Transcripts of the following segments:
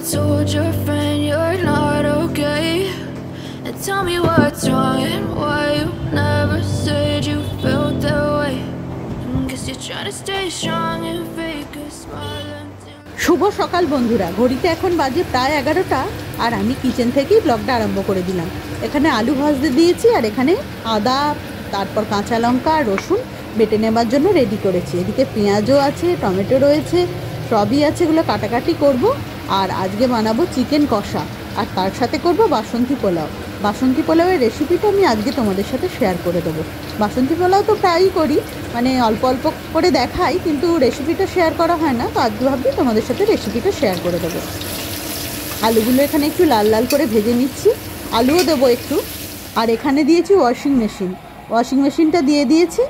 told your friend you're not okay, and tell me what's wrong and why you never said you felt that way. Guess you're trying to stay strong and fake a smile until... শুভ সকাল বন্ধুরা, ঘড়িতে এখন বাজে প্রায় 11টা আর আমি kitchen থেকেই ব্লগটা আরম্ভ করে দিলাম। এখানে আলু ভাজতে দিয়েছি আর এখানে আদা, তারপর কাঁচা লঙ্কা আর রসুন বেটে নেবার জন্য রেডি করেছি। এদিকে পেঁয়াজও আছে, টমেটো রয়েছে, সবই আছে, এগুলো কাটাকাটি করব। আর আজকে বানাবো চিকেন কষা আর তার সাথে করব বাসন্তী পোলাও। বাসন্তী পোলাওয়ের রেসিপিটা আমি আজকে তোমাদের সাথে শেয়ার করে দেবো। বাসন্তী পোলাও তো প্রায়ই করি, মানে অল্প অল্প করে দেখাই, কিন্তু রেসিপিটা শেয়ার করা হয় না। তো আজকে ভাবছি তোমাদের সাথে রেসিপিটা শেয়ার করে দেবো। আলুগুলো এখানে একটু লাল লাল করে ভেজে নিচ্ছি, আলুও দেবো একটু। আর এখানে দিয়েছি ওয়াশিং মেশিনটা দিয়ে দিয়েছি।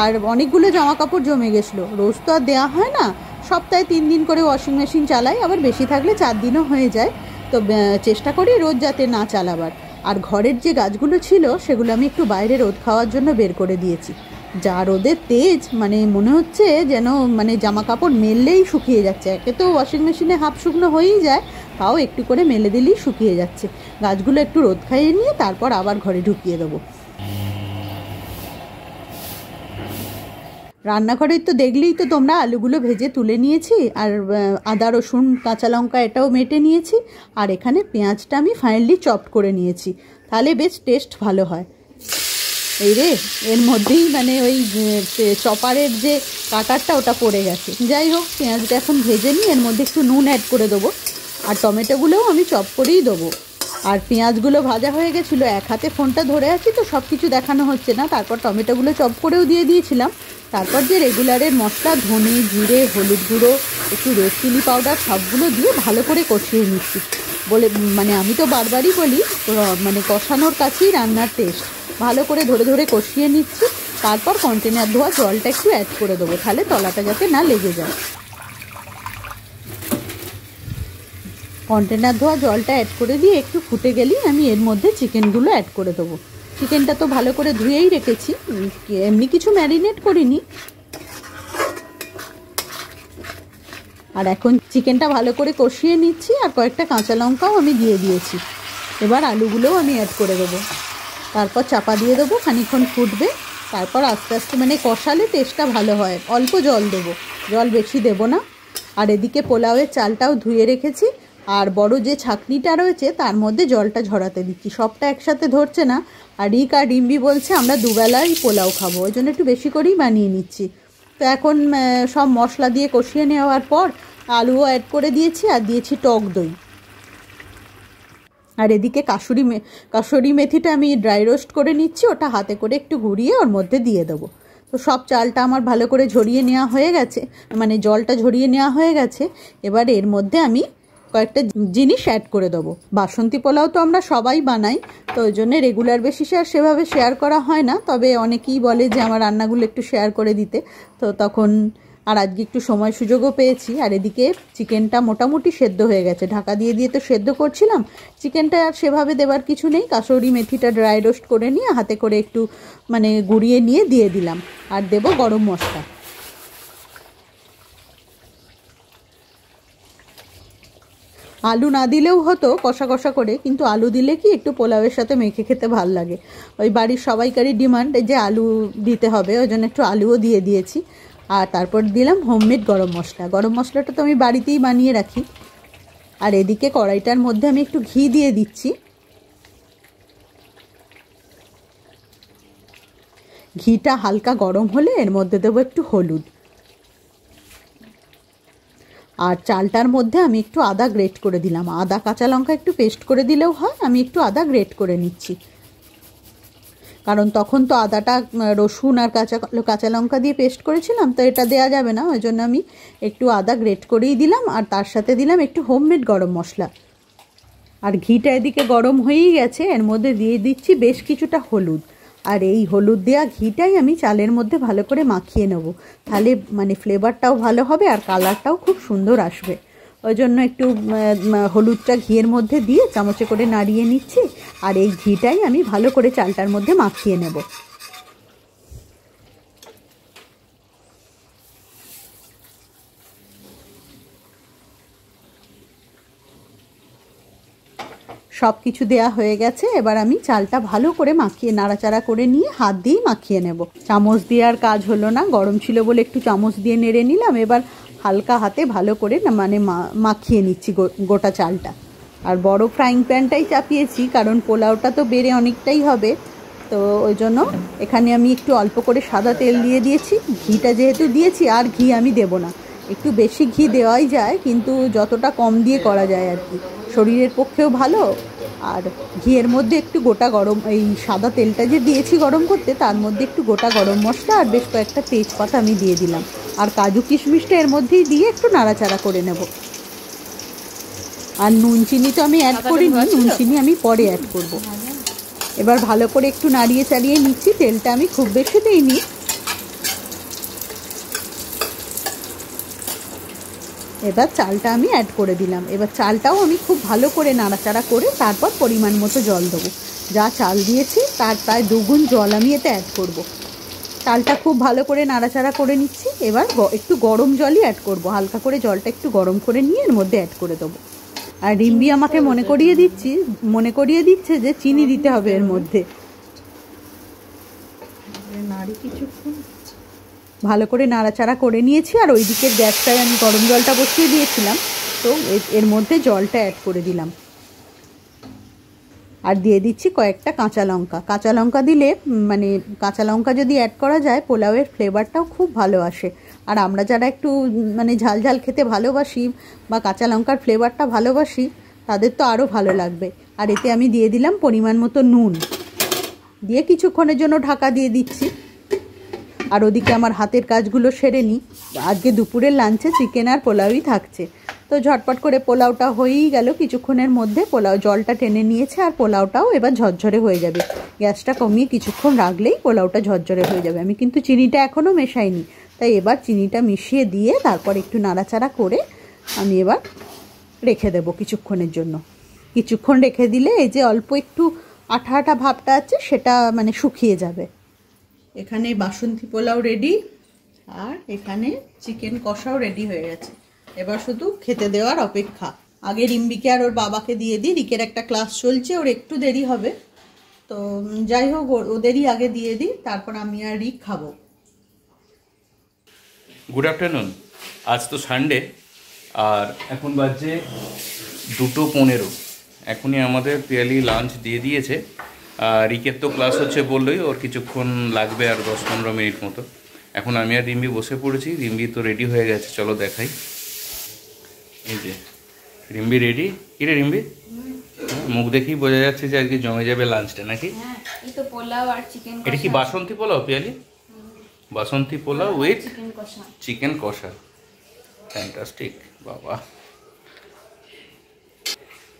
আর অনেকগুলো জামা কাপড় জমে গেছিলো, রোজ তো আর দেওয়া হয় না, সপ্তাহে 3 দিন করে ওয়াশিং মেশিন চালাই, আবার বেশি থাকলে 4 দিনও হয়ে যায়। তো চেষ্টা করি রোজ যাতে না চালাবার। আর ঘরের যে গাছগুলো ছিল সেগুলো আমি একটু বাইরে রোদ খাওয়ার জন্য বের করে দিয়েছি। যা রোদের তেজ, মানে মনে হচ্ছে যেন মানে জামা কাপড় মেললেই শুকিয়ে যাচ্ছে। একে তো ওয়াশিং মেশিনে হাফ শুকনো হয়েই যায়, তাও একটু করে মেলে দিলেই শুকিয়ে যাচ্ছে। গাছগুলো একটু রোদ খাইয়ে নিয়ে তারপর আবার ঘরে ঢুকিয়ে দেবো। রান্নাঘরের তো দেখলেই তো তোমরা, আলুগুলো ভেজে তুলে নিয়েছি আর আদা রসুন কাঁচা লঙ্কা এটাও মেটে নিয়েছি। আর এখানে পেঁয়াজটা আমি ফাইনালি চপ করে নিয়েছি, তাহলে বেশ টেস্ট ভালো হয়। এই রে, এর মধ্যেই মানে ওই চপারের যে কাটারটা ওটা পড়ে গেছে। যাই হোক, পেঁয়াজটা এখন ভেজে নিই, এর মধ্যে একটু নুন অ্যাড করে দেবো। আর টমেটোগুলোও আমি চপ করেই দেবো। আর পেঁয়াজগুলো ভাজা হয়ে গেছিলো, এক হাতে ফোনটা ধরে আছি তো সব কিছু দেখানো হচ্ছে না। তারপর টমেটোগুলো চপ করেও দিয়ে দিয়েছিলাম। তারপর যে রেগুলারের মশলা, ধনে জিরে, হলুদ গুঁড়ো, একটু রেড চিলি পাউডার সবগুলো দিয়ে ভালো করে কষিয়ে নিচ্ছি। মানে আমি তো বারবারই বলি, মানে কষানোর কাছেই রান্নার টেস্ট। ভালো করে ধরে ধরে কষিয়ে নিচ্ছি। তারপর কন্টেনার ধোয়া জলটা একটু অ্যাড করে দেবো, তাহলে তলাটা যাতে না লেগে যায়। কন্টেনার ধোয়া জলটা অ্যাড করে দিয়ে একটু ফুটে গেলেই আমি এর মধ্যে চিকেনগুলো অ্যাড করে দেবো। চিকেনটা তো ভালো করে ধুয়েই রেখেছি, এমনি কিছু ম্যারিনেট করিনি। আর এখন চিকেনটা ভালো করে কষিয়ে নিচ্ছি আর কয়েকটা কাঁচা লঙ্কাও আমি দিয়ে দিয়েছি। এবার আলুগুলোও আমি অ্যাড করে দেবো। তারপর চাপা দিয়ে দেবো, খানিকক্ষণ ফুটবে। তারপর আস্তে আস্তে মানে কষালে টেস্টটা ভালো হয়। অল্প জল দেবো, জল বেশি দেবো না। আর এদিকে পোলাওয়ের চালটাও ধুয়ে রেখেছি। আর বড় যে ছাঁকনিটা রয়েছে তার মধ্যে জলটা ঝরাতে দিচ্ছি, সবটা একসাথে ধরছে না। আর রিক আর ডিম্বি বলছে আমরা দুবেলাই পোলাও খাবো, ওই জন্য একটু বেশি করেই বানিয়ে নিচ্ছি। তো এখন সব মশলা দিয়ে কষিয়ে নেওয়ার পর আলুও অ্যাড করে দিয়েছি আর দিয়েছি টক দই। আর এদিকে কাসুরি মেথিটা আমি ড্রাই রোস্ট করে নিচ্ছি, ওটা হাতে করে একটু ঘুরিয়ে ওর মধ্যে দিয়ে দেবো। তো সব চালটা আমার ভালো করে ঝরিয়ে নেওয়া হয়ে গেছে, মানে জলটা ঝরিয়ে নেওয়া হয়ে গেছে। এবার এর মধ্যে আমি কয়েকটা জিনিস অ্যাড করে দেবো। বাসন্তী পোলাও তো আমরা সবাই বানাই, তো ওই জন্য রেগুলার বেসিসে আর সেভাবে শেয়ার করা হয় না। তবে অনেকেই বলে যে আমার রান্নাগুলো একটু শেয়ার করে দিতে, তো তখন আর আজকে একটু সময় সুযোগও পেয়েছি। আর এদিকে চিকেনটা মোটামুটি সেদ্ধ হয়ে গেছে, ঢাকা দিয়ে দিয়ে তো সেদ্ধ করছিলাম। চিকেনটা আর সেভাবে দেবার কিছু নেই, কাসুরি মেথিটা ড্রাই রোস্ট করে নিয়ে হাতে করে একটু মানে গুঁড়িয়ে নিয়ে দিয়ে দিলাম। আর দেবো গরম মশলা। আলু না দিলেও হতো কষা কষা করে, কিন্তু আলু দিলে কি একটু পোলাওয়ের সাথে মেখে খেতে ভাল লাগে। ওই বাড়ির সবাইকারই ডিমান্ড যে আলু দিতে হবে, ওই জন্য একটু আলুও দিয়ে দিয়েছি। আর তারপর দিলাম হোমমেড গরম মশলা। গরম মশলাটা তো আমি বাড়িতেই বানিয়ে রাখি। আর এদিকে কড়াইটার মধ্যে আমি একটু ঘি দিয়ে দিচ্ছি। ঘিটা হালকা গরম হলে এর মধ্যে দেবো একটু হলুদ। আর চালটার মধ্যে আমি একটু আদা গ্রেট করে দিলাম। আদা কাঁচা লঙ্কা একটু পেস্ট করে দিলেও হয়, আমি একটু আদা গ্রেট করে নিচ্ছি। কারণ তখন তো আদাটা রসুন আর কাঁচা লঙ্কা দিয়ে পেস্ট করেছিলাম, তো এটা দেওয়া যাবে না, ওই জন্য আমি একটু আদা গ্রেট করেই দিলাম। আর তার সাথে দিলাম একটু হোমমেড গরম মশলা। আর ঘিটা এদিকে গরম হয়েই গেছে, এর মধ্যে দিয়ে দিচ্ছি বেশ কিছুটা হলুদ। আর এই হলুদ দেওয়া ঘিটাই আমি চালের মধ্যে ভালো করে মাখিয়ে নেব, তাহলে মানে ফ্লেভারটাও ভালো হবে আর কালারটাও খুব সুন্দর আসবে। ওই জন্য একটু হলুদটা ঘিয়ের মধ্যে দিয়ে চামচে করে নাড়িয়ে নিচ্ছি। আর এই ঘিটাই আমি ভালো করে চালটার মধ্যে মাখিয়ে নেব। সব কিছু দেয়া হয়ে গেছে। এবার আমি চালটা ভালো করে মাখিয়ে নাড়াচাড়া করে নিয়ে হাত দিয়েই মাখিয়ে নেব। চামচ দিয়ে আর কাজ হলো না, গরম ছিল বলে একটু চামচ দিয়ে নেড়ে নিলাম। এবার হালকা হাতে ভালো করে মাখিয়ে নিচ্ছি গোটা চালটা। আর বড় ফ্রাইং প্যানটাই চাপিয়েছি, কারণ পোলাওটা তো বেড়ে অনেকটাই হবে, তো ওই জন্য এখানে আমি একটু অল্প করে সাদা তেল দিয়ে দিয়েছি। ঘিটা যেহেতু দিয়েছি আর ঘি আমি দেব না, একটু বেশি ঘি দেওয়াই যায়, কিন্তু যতটা কম দিয়ে করা যায় আর কি, শরীরের পক্ষেও ভালো। আর ঘিয়ের মধ্যে একটু গোটা গরম, এই সাদা তেলটা যে দিয়েছি গরম করতে, তার মধ্যে একটু গোটা গরম মশলা আর বেশ কয়েকটা তেজপাতা আমি দিয়ে দিলাম। আর কাজু কিশমিশটা এর মধ্যেই দিয়ে একটু নাড়াচাড়া করে নেব। আর নুন চিনি তো আমি অ্যাড করিনি, নুন চিনি আমি পরে অ্যাড করব। এবার ভালো করে একটু নাড়িয়ে চাড়িয়ে নিচ্ছি। তেলটা আমি খুব বেশি দিইনি। এবার চালটা আমি অ্যাড করে দিলাম। এবার চালটাও আমি খুব ভালো করে নাড়াচাড়া করে তারপর পরিমাণ মতো জল দেবো। যা চাল দিয়েছি তার প্রায় 2 গুণ জল আমি এতে অ্যাড করব। চালটা খুব ভালো করে নাড়াচাড়া করে নিচ্ছি। এবার একটু গরম জলই অ্যাড করব, হালকা করে জলটা একটু গরম করে নিয়ে এর মধ্যে অ্যাড করে দেবো। আর রিম্বি আমাকে মনে করিয়ে দিচ্ছে যে চিনি দিতে হবে এর মধ্যে। ভালো করে নাড়াচাড়া করে নিয়েছি। আর ওই দিকের গ্যাসটায় আমি গরম জলটা বসিয়ে দিয়েছিলাম, তো এর মধ্যে জলটা অ্যাড করে দিলাম। আর দিয়ে দিচ্ছি কয়েকটা কাঁচা লঙ্কা। কাঁচা লঙ্কা দিলে কাঁচা লঙ্কা যদি অ্যাড করা যায় পোলাওয়ের ফ্লেভারটাও খুব ভালো আসে। আর আমরা যারা একটু ঝাল ঝাল খেতে ভালোবাসি বা কাঁচা লঙ্কার ফ্লেভারটা ভালোবাসি, তাদের তো আরও ভালো লাগবে। আর এতে আমি দিয়ে দিলাম পরিমাণ মতো নুন, দিয়ে কিছুক্ষণের জন্য ঢাকা দিয়ে দিচ্ছি। আর ওদিকে আমার হাতের কাজগুলো সেরে নিই। আজকে দুপুরের লাঞ্চে চিকেন আর পোলাওই থাকছে, তো ঝটপট করে পোলাওটা হয়েই গেল কিছুক্ষণের মধ্যে। পোলাও জলটা টেনে নিয়েছে আর পোলাওটাও এবার ঝরঝরে হয়ে যাবে। গ্যাসটা কমিয়ে কিছুক্ষণ রাখলেই পোলাওটা ঝরঝরে হয়ে যাবে। আমি কিন্তু চিনিটা এখনও মেশাইনি, তাই এবার চিনিটা মিশিয়ে দিয়ে তারপর একটু নাড়াচাড়া করে আমি এবার রেখে দেবো কিছুক্ষণের জন্য। কিছুক্ষণ রেখে দিলে এই যে অল্প একটু আঠা আঠা ভাবটা আছে সেটা শুকিয়ে যাবে। এখানে বাসন্তী পোলাও রেডি, আর এখানে চিকেন কষাও রেডি হয়ে গেছে। এবার শুধু খেতে দেওয়ার অপেক্ষা। আগে রিম্বিকে আর ওর বাবাকে দিয়ে দিই, রিকের একটা ক্লাস চলছে, ওর একটু দেরি হবে, তো যাই হোক ওদেরই আগে দিয়ে দিই, তারপর আমি আর রিক খাবো। Good afternoon. আজ তো সানডে, আর এখন বাজছে 2:15। এখনই আমাদের পিয়ালি লাঞ্চ দিয়ে দিয়েছে। রিকের তো ক্লাস হচ্ছে বললোই, ওর কিছুক্ষণ লাগবে, আর 10-15 মিনিট মতো। এখন আমি আর রিম্বি বসে পড়েছি। রিম্বি তো রেডি হয়ে গেছে, চলো দেখাই। এই যে রিম্বি রেডি। কি রে রিম্বি, মুখ দেখেই বোঝা যাচ্ছে যে আজকে জমে যাবে লাঞ্চটা নাকি? এই তো পোলাও আর চিকেন। এটা কি বাসন্তী পোলাও পিয়ালি? বাসন্তী পোলাও উইথ চিকেন কষা। ফ্যান্টাস্টিক বাবা।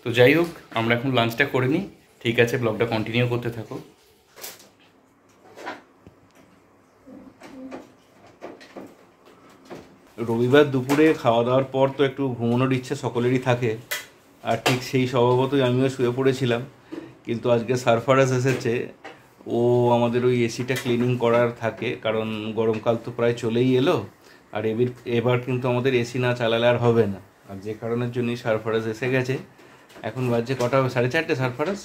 তো যাই হোক, আমরা এখন লাঞ্চটা করে নিই। ঠিক আছে, ব্লগটা কন্টিনিউ করতে থাকো। রবিবার দুপুরে খাওয়া দাওয়ার পর তো একটু ঘুমানোর ইচ্ছে সকলেরই থাকে, আর ঠিক সেই স্বভাবতই আমিও শুয়ে পড়েছিলাম। কিন্তু আজকে সারফারাজ এসেছে, ও আমাদের ওই এসিটা ক্লিনিং করার থাকে, কারণ গরমকাল তো প্রায় চলেই এলো। আর এবার কিন্তু আমাদের এসি না চালালে আর হবে না, আর যে কারণের জন্যই সারফারাজ এসে গেছে। এখন বাজছে কটা হবে? 4:30 সারফারাজ?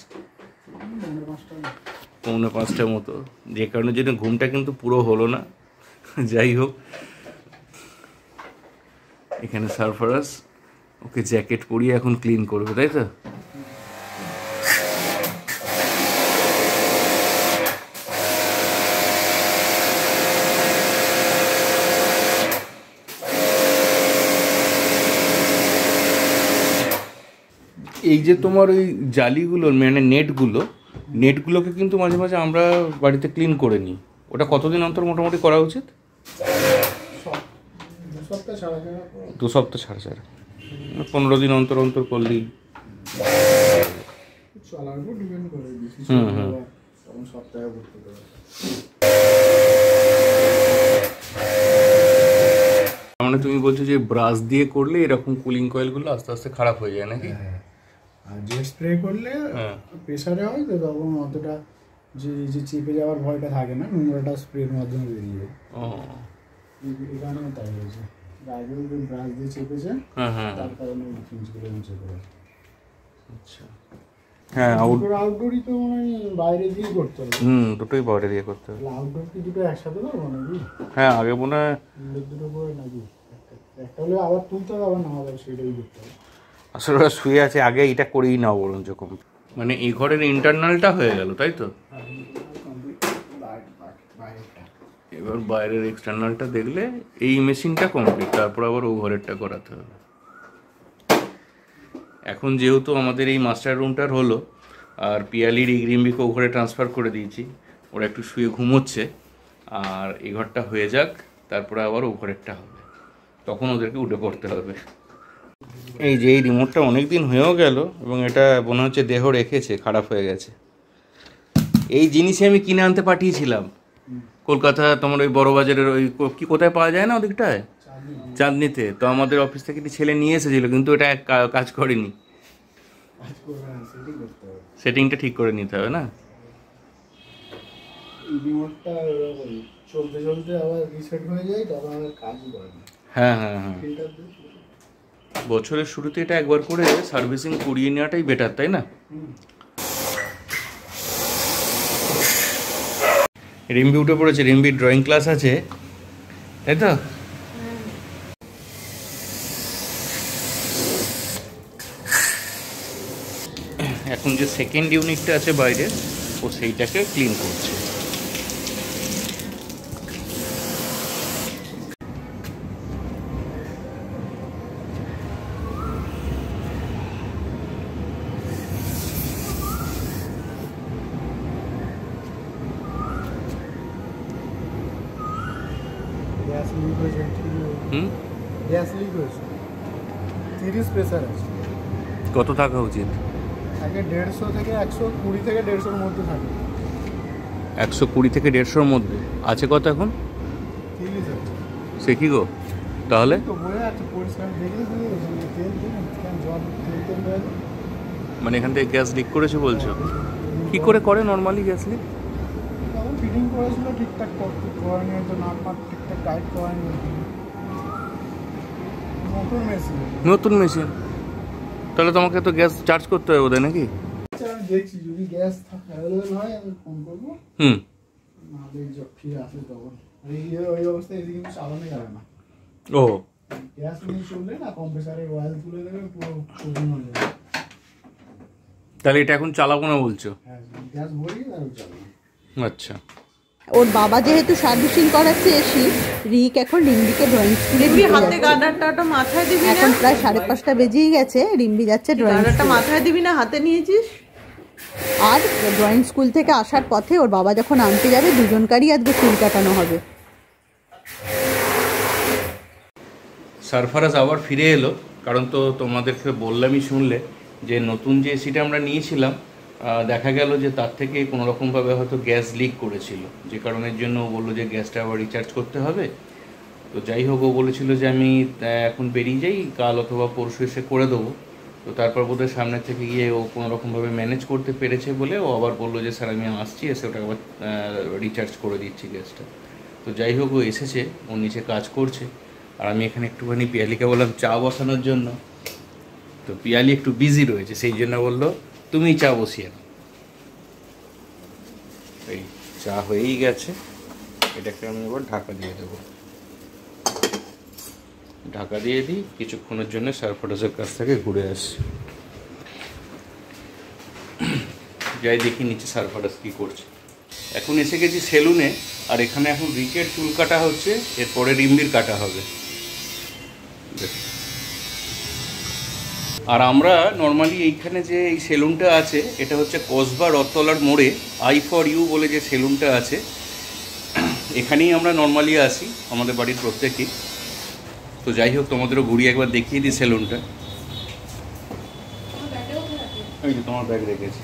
4:45 মতো, যে কারণের জন্য ঘুমটা কিন্তু পুরো হলো না। যাই হোক, এখানে সারফারাজ ওকে জ্যাকেট পরিয়ে এখন ক্লিন করবে, তাই তো? এই যে তোমার ওই জালিগুলো নেটগুলোকে কিন্তু মাঝে মাঝে আমরা বাড়িতে ক্লিন করে নিই। ওটা কতদিন অন্তর মোটামুটি করা উচিত? 2 সপ্তাহ ছাড়া 15 দিন অন্তর অন্তর করলেই। মানে তুমি বলছো যে ব্রাশ দিয়ে করলে এরকম কুলিং কয়েলগুলো আস্তে আস্তে খারাপ হয়ে যায় নাকি? আর জেট স্প্রে করলে প্রেসারে হয় তো তখন অতটা যে চিপে যাওয়ার ভয়টা থাকে না, নোংরাটা স্প্রের মাধ্যমে বেরিয়ে যায়। এখানে তাই হয়েছে, আগে ব্রাশ দিয়ে চেপেছে, তার কারণে ফিউজগুলো মুছে পড়েছে। আচ্ছা, হ্যাঁ আউটডোরই তো মানে বাইরে দিয়ে করতে হবে। দুটোই বাইরে দিয়ে করতে হবে। আউটডোর কি দুটো একসাথে করবো নাকি? হ্যাঁ আগে মনে হয় দুটো করে নাকি একটা হলে আবার তুলতে হবে আবার নামাতে হবে, সেটাই করতে হবে। আসলে ওরা শুয়ে আছে, আগে এটা করেই নাও বরঞ্চ কম। মানে এই ঘরের ইন্টারনালটা হয়ে গেল তাই তো, এবার বাইরের এক্সটার্নালটা দেখলে এই মেশিনটা কমপ্লিট, তারপর আবার ও ঘরেরটা করাতে হবে। এখন যেহেতু আমাদের এই মাস্টার রুমটার হলো, আর পিয়ালির রিম্বিকে ও ঘরে ট্রান্সফার করে দিয়েছি, ওরা একটু শুয়ে ঘুমোচ্ছে, আর এই ঘরটা হয়ে যাক তারপরে আবার ও ঘরেরটা হবে, তখন ওদেরকে উঠে পড়তে হবে। এই যে এই রিমোটটা অনেক দিন হয়েও গেল এবং এটা মনে হচ্ছে দেহ রেখেছে, খারাপ হয়ে গেছে। এই জিনিসই আমি কিনে আনতে পাঠিয়েছিলাম কলকাতা, তোমার ওই বড় বাজারের ওই কি কোথায় পাওয়া যায় না ওদিকটায়, চাঁদনিতে। তো আমাদের অফিস থেকে একটি ছেলে নিয়ে এসেছিলো, কিন্তু এটা কাজ করেনি। সেটিংটা ঠিক করে নিতে হবে না? রিমোটটা চলতে চলতে আবার রিসেট হয়ে যায়, তখন আর কাজই করে না। হ্যাঁ হ্যাঁ হ্যাঁ, বছরের শুরুতে এটা একবার করে সার্ভিসিং করিয়ে নেওয়াটাই বেটার, তাই না? রিম্বি উঠে পড়েছে, রিম্বির ড্রয়িং ক্লাস আছে, তাই তো? এখন যে সেকেন্ড ইউনিটটা আছে বাইরে, ও সেইটাকে ক্লিন করছে। গ্যাস লিক হয়েছে, গ্যাস লিক হয়েছে, 30 প্রেসার আছে। কত থাকা উচিত? আগে 150 থেকে 120 থেকে 150-এর মধ্যে থাকে। 120 থেকে 150-এর মধ্যে আছে কত এখন? 30 আছে। সে কি গো তাহলে? তো বলে আছে পরিষ্কার দেখলে তেল কেন জল তেল হয়ে যায়। মানে এখান থেকে গ্যাস লিক করেছে বলছো? কি করে নর্মালি গ্যাস লিক? তখন ফিটিং করেছিল ঠিকঠাক করতে করেনি, হয়তো নাট ঠিকঠাক টাইট করেনি। নতুন মেশিন, তাহলে তোমাকে তো গ্যাস চার্জ করতে হবে বোধহয় নাকি? আমি দেখছি যদি গ্যাস অ্যাভেলেবেল হয় আমি ফোন করবো, নাহলে ফিরে আসলে তখন ওই অবস্থায় এদিকে কিন্তু চালানো যাবে না। ও গ্যাস নিয়ে চললে না, কম্প্রেসারের অয়েল তুলে দেবে, পুরো শোধন হয়ে যাবে। তাহলে এটা এখন চালাবো না বলছো? হ্যাঁ, গ্যাস ভরিয়ে তারপর চালাবো। আচ্ছা, ওর বাবা যেহেতু সার্ভিসিং করাচ্ছে এসি, রিক এখন রিম্বিকে ড্রয়িং স্কুলে হাতে গার্ডারটা মাথায় দিবি না? এখন প্রায় 5:30 বেজেই গেছে, রিম্বি যাচ্ছে ড্রয়িং গার্ডারটা মাথায় দিবি না, হাতে নিয়েছিস? আর ড্রয়িং স্কুল থেকে আসার পথে ওর বাবা যখন আনতে যাবে, দুজনকারই আজকে চুল কাটানো হবে। সারফারাজ আবার ফিরে এলো, কারণ তো তোমাদেরকে বললামই, শুনলে যে নতুন যে এসিটা আমরা নিয়েছিলাম, দেখা গেল যে তার থেকে কোনো রকমভাবে হয়তো গ্যাস লিক করেছিল, যে কারণের জন্য ও বললো যে গ্যাসটা আবার রিচার্জ করতে হবে। তো যাই হোক, ও বলেছিল যে আমি এখন বেরিয়ে যাই, কাল অথবা পরশু এসে করে দেবো। তো তারপর বোধহয় সামনে থেকে গিয়ে ও কোনো রকমভাবে ম্যানেজ করতে পেরেছে বলে ও আবার বললো যে স্যার আমি আসছি, এসে ওটা আবার রিচার্জ করে দিচ্ছি গ্যাসটা। তো যাই হোক, ও এসেছে, ও নিচে কাজ করছে, আর আমি এখানে একটুখানি পিয়ালিকে বললাম চা বসানোর জন্য। তো পিয়ালি একটু বিজি রয়েছে, সেই জন্য বললো তুমি চা বসিয়ে নাও। এই চা হয়েই গেছে, এটাকে আমি এবার ঢাকা দিয়ে দেবো। ঢাকা দিয়ে দিই, কিছুক্ষণের জন্য সারফারাজের কাছ থেকে ঘুরে আসি, যাই দেখি নিচে সারফারাজ কী করছে। এখন এসে গেছি সেলুনে, আর এখানে এখন রিকের চুল কাটা হচ্ছে, এরপরে রিম্বির কাটা হবে। আর আমরা নর্মালি এইখানে যে এই সেলুনটা আছে, এটা হচ্ছে কসবা রথতলার মোড়ে আই ফর ইউ বলে যে সেলুনটা আছে, এখানেই আমরা নর্মালি আসি আমাদের বাড়ির প্রত্যেকেই। তো যাই হোক, তোমাদেরও ঘুরিয়ে একবার দেখিয়ে দিই সেলুনটা। ওই যে তোমার ব্যাগ রেখেছি,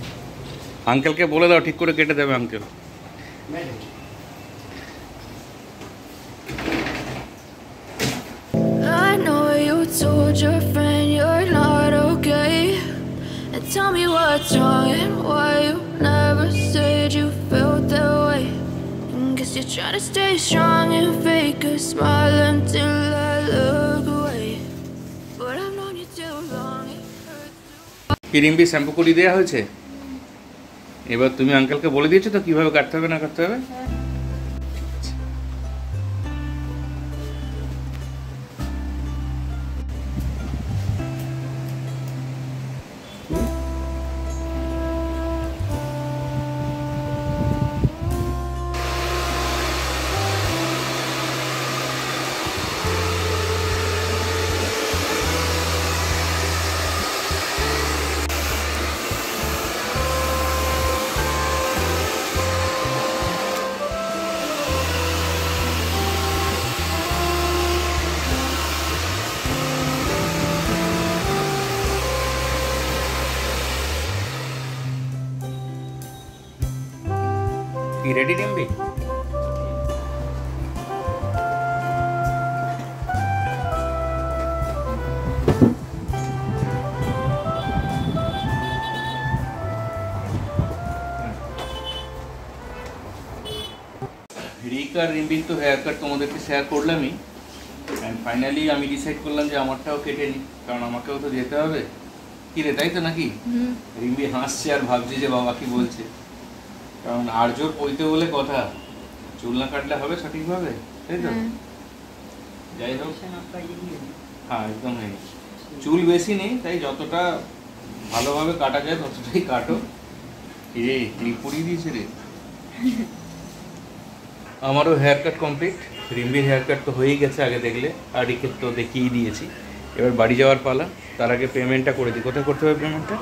আঙ্কেলকে বলে দাও ঠিক করে কেটে দেবে uncle. I know you told your friend you're not okay, and tell me what's wrong and why you never said you felt that way. Guess you're trying to stay strong and fake a smile until I look away, but I've known you too long, it hurts to... কি Rimbi shampoo করিয়ে দেওয়া হয়েছে? এবার তুমি আঙ্কেলকে বলে দিয়েছো তো কিভাবে কাটতে হবে না কাটতে হবে? কি রেডি রিম্বি? রিক আর রিম্বির তো হেয়ার কাট তোমাদেরকে শেয়ার করলামই, অ্যান্ড ফাইনালি আমি ডিসাইড করলাম যে আমারটাও কেটে নিই, কারণ আমাকেও তো যেতে হবে। কি রে, তাই তো নাকি? রিম্বি হাসছে আর ভাবছে যে বাবা কি বলছে, কারণ আর জোর পইতে বলে কথা, চুল না কাটলে হবে সঠিকভাবে, তাই তো? যাই হোক, হ্যাঁ একদম নেই, চুল বেশি নেই, তাই যতটা ভালোভাবে কাটা যায় ততটাই কাটো। রে ক্লিপ পরিয়ে দিয়েছে রে। আমারও হেয়ার কাট কমপ্লিট, রিম্বির হেয়ার কাট তো হয়েই গেছে আগে দেখলে, আর রিকের তো দেখিয়েই দিয়েছি। এবার বাড়ি যাওয়ার পালা, তার আগে পেমেন্টটা করে দিই। কোথায় করতে হবে পেমেন্টটা?